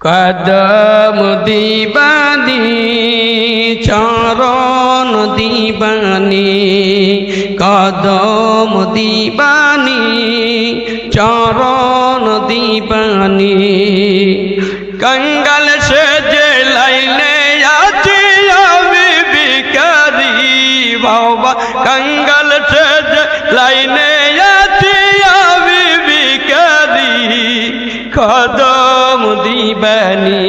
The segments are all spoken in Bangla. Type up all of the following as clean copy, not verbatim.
কদম দিবানি চরণ দিবানি, কদম দিবানি চরণ দিবানি। কঙ্গাল সেজে লাইনে আছি আমি ভিখারি বাবা, কঙ্গাল সেজে লাইনে আছি আমি ভিখারি। কদম দিবানি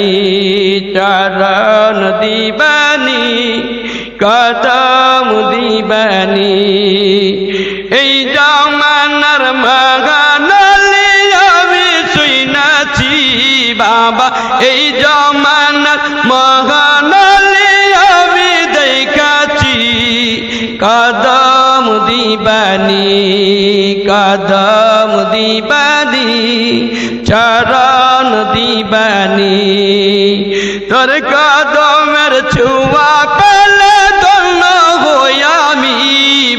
চরণ দিবানি, কদম দিবানি। এই জামানার মহানালি আমি শুনাছি বাবা, এই জামানার মহানালি আমি দেখাছি। কদম দিবানি, কদম দিবানি চরণ দিবানি। তোর কদমের ছোঁয়া পেলে ধন্য হই আমি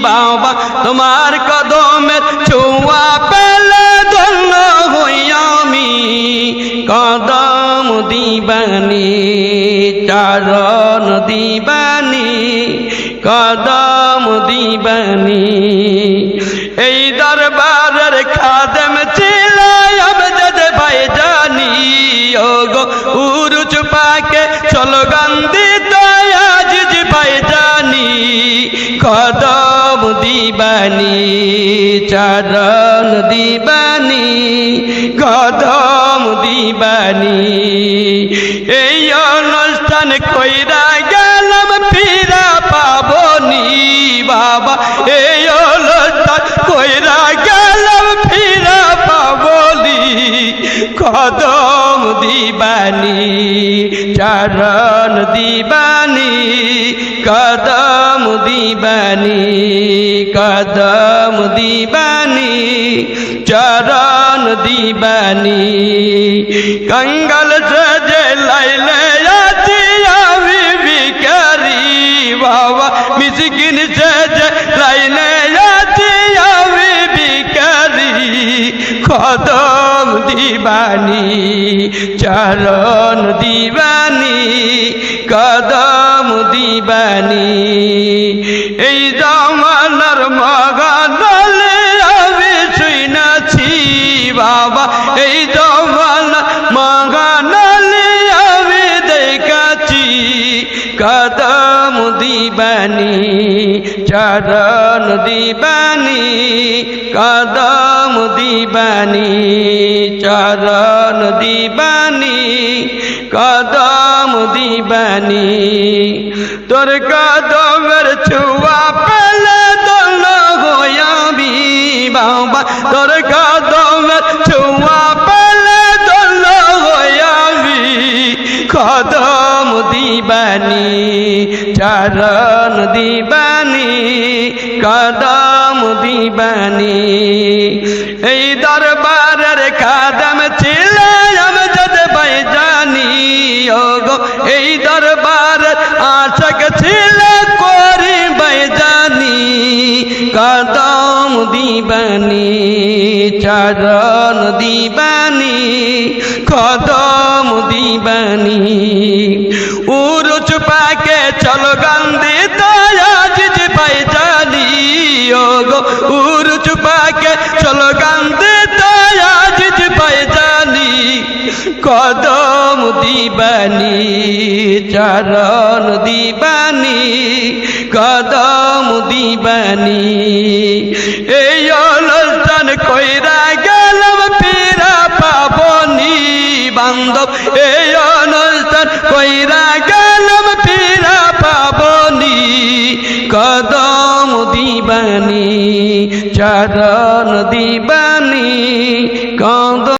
বাবা, তোমার কদমের ছোঁয়া পেলে ধন্য হই আমি। কদম দিবানি চরণ দিবানি, কদম দিবানি। এই দরবারের খাদেম ছিল আমজাদ ভাইজানি, ওগো উরুচ পাকে স্লোগান দিত আজিজ ভাইজানি। কদম দিবানি চরণ দিবানি, কদম দিবানি। এই অনুষ্ঠান কইরা গেলাম ফিরা পাবনি বাবা, এই অনুষ্ঠান কইরা গেলাম ফিরা পাবনি। কদম দিবানি চরণ দিবানি, কদম দিবানি, কদম দিবানি চরণ দিবানি। কঙ্গাল সেজে লাইলে আছি আমি ভিখারি বাবা, মিসকিন সেজে লাইলে আছি আমি ভিখারি। কদম দিবানি চরণ দিবানি, কদম দিবানি। এই জামানার মহানালি আমি শুনাছি বাবা, এই জামানার মহানালি আমি দেখাছি। কদম দিবানি চরণ দিবানি, কদম দিবানি চরণ দিবানি, কদম দিবানি। তোর কদমের ছোঁয়া পেলে ধন্য হই আমি বাবা, তোর কদমের ছোঁয়া পেলে ধন্য হই আমি। কদম দিবানি চরণ দিবানি, কদম দিবানি। এই দরবারের খাদেম ছিল আমজাদ ভাইজানি, ওগো এই দরবারের আশিক ছিল করিম ভাইজানি। কদম দিবানি চরণ দিবানি, কদম দিবানি। উরুচ পাকে স্লোগান দিত আজিজ ভাইজানি, ওগো উরুচ পাকে স্লোগান দিত আজিজ ভাইজানি। কদম দিবানি চরণ দিবানি, কদম দিবানি। এই অনুষ্ঠান কইরা গেলাম ফিরা পাবনি বান্ধব, এই অনুষ্ঠান কইরা গেলাম ফিরা পাবনি। কদম দিবানি চরণ দিবানি।